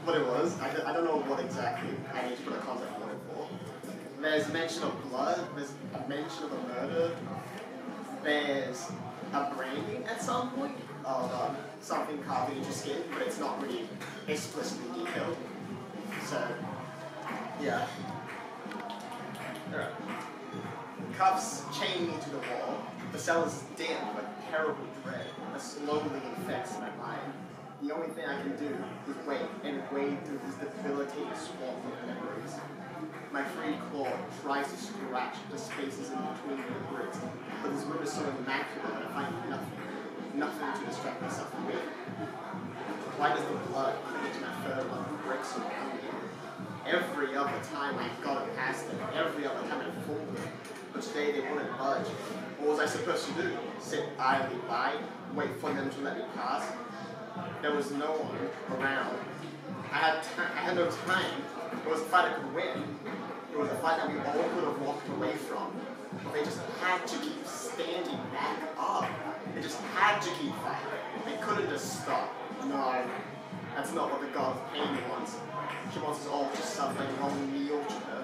what it was. I don't know what exactly I need to put a concept on it for. There's mention of blood, there's a mention of a murder, there's a branding at some point of something carving into skin, but it's not really explicitly detailed. So, yeah. Alright. Cuffs chain me to the wall. The cell is dim but terrible dread that slowly infects my mind. The only thing I can do is wait and wade through this debilitating swamp of memories. My free claw tries to scratch the spaces in between the bricks, but this room is so immaculate that I find nothing to distract myself with. Why does the blood create my fur like bricks around me? Every other time I got past them, every other time I fooled them, but today they wouldn't budge. What was I supposed to do? Sit idly by, wait for them to let me pass? There was no one around. I had no time. It was a fight I could win. It was a fight that we all could have walked away from. But they just had to keep standing back up. They just had to keep fighting. They couldn't just stop. No, that's not what the god of pain wants. She wants us all to suffer and long kneel to her.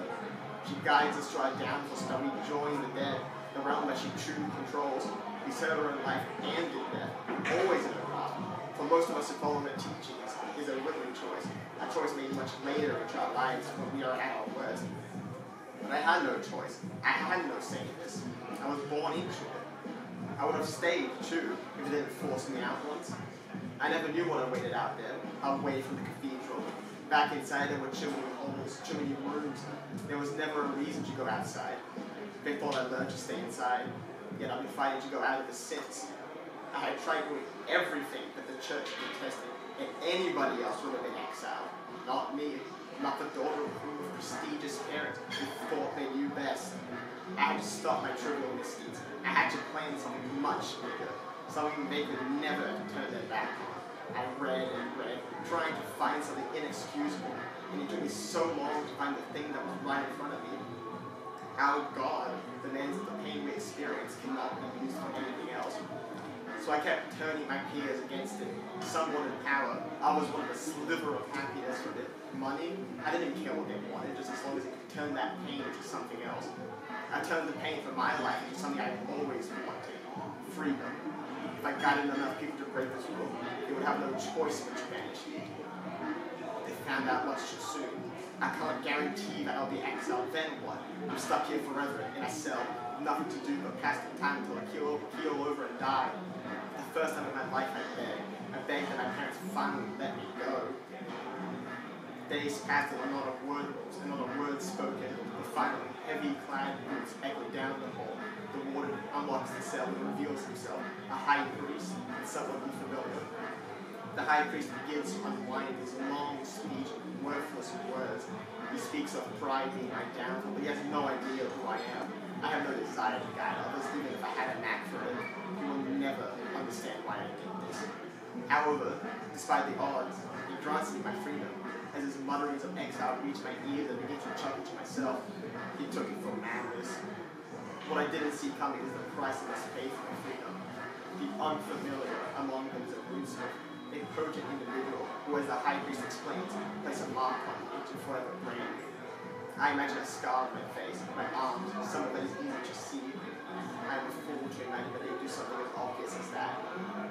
She guides us to our downfall so that we join the dead, the realm that she truly controls. We serve her in life and in death, always in her path. For most of us to follow her teachings is a willing choice, a choice made much later into our lives when we are at our worst. But I had no choice. I had no say in this. I was born into it. I would have stayed, too, if it didn't force me out once. I never knew what I waited out there, away from the cathedral. Back inside there were chimney holes, chimney rooms. There was never a reason to go outside. They thought I learned to stay inside, yet I've been fighting to go out of this since. I had tried doing everything that the church detested, and anybody else would have been exiled. Not me, not the daughter of prestigious parents who thought they knew best. I had to stop my trivial misdeeds. I had to plan something much bigger, something they could never turn their back on. I read and read, trying to find something inexcusable, and it took me so long to find the thing that was right in front of me. Our God demands that the pain we experience cannot be used for anything else. So I kept turning my peers against it. Some wanted power, others wanted a sliver of happiness from it. Money, I didn't care what they wanted, just as long as it could turn that pain into something else. I turned the pain from my life into something I always wanted, freedom. If I guided enough people to break this rule, they would have no choice but to banish me. They found out much too soon. I can't guarantee that I'll be exiled, then what? I'm stuck here forever in a cell, nothing to do but pass the time until I keel over and die. The first time in my life I begged that my parents finally let me go. Days passed and not a word rose, and not a word spoken, but finally, heavy-clad boots echoed down the hall. The warden unlocks the cell and reveals himself, a high priest, and someone unfamiliar. The high priest begins to unwind his long speech in worthless words. He speaks of pride being my downfall, but he has no idea who I am. I have no desire to guide others, even if I had a knack for it. He will never understand why I did this. However, despite the odds, he grants me my freedom. As his mutterings of exile reach my ears, I begin to chuckle to myself. He took it for madness. What I didn't see coming is the price I must pay for my freedom. The unfamiliar among them is elusive, a potent individual who, as the high priest explains, places a mark on me to forever brand me. I imagine a scar on my face, my arms, something that is easy to see. I am a fool to imagine that they do something as obvious as that.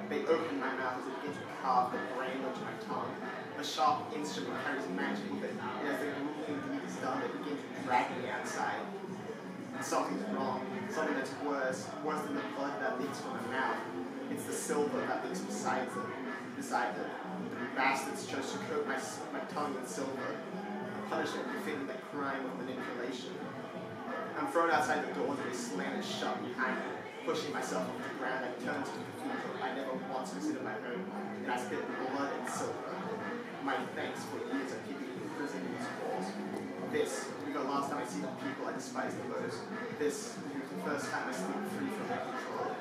They open my mouth as it begins to carve the brain onto my tongue. The sharp instrument carries magic with it, and as the grueling deed is done, it begins to drag me outside. And something's wrong, something that's worse than the blood that leaks from my mouth. It's the silver that leaks beside them. The bastards chose to coat my tongue in silver, a punishment befitting that crime of manipulation. I'm thrown outside the doors and they slam it shut behind me. Pushing myself off the ground, I turn to the cathedral I never once considered my home, and I spit blood and silver. My thanks for years of keeping me imprisoned in these walls. This will be the last time I see the people I despise the most. This will be the first time I sleep free from their control.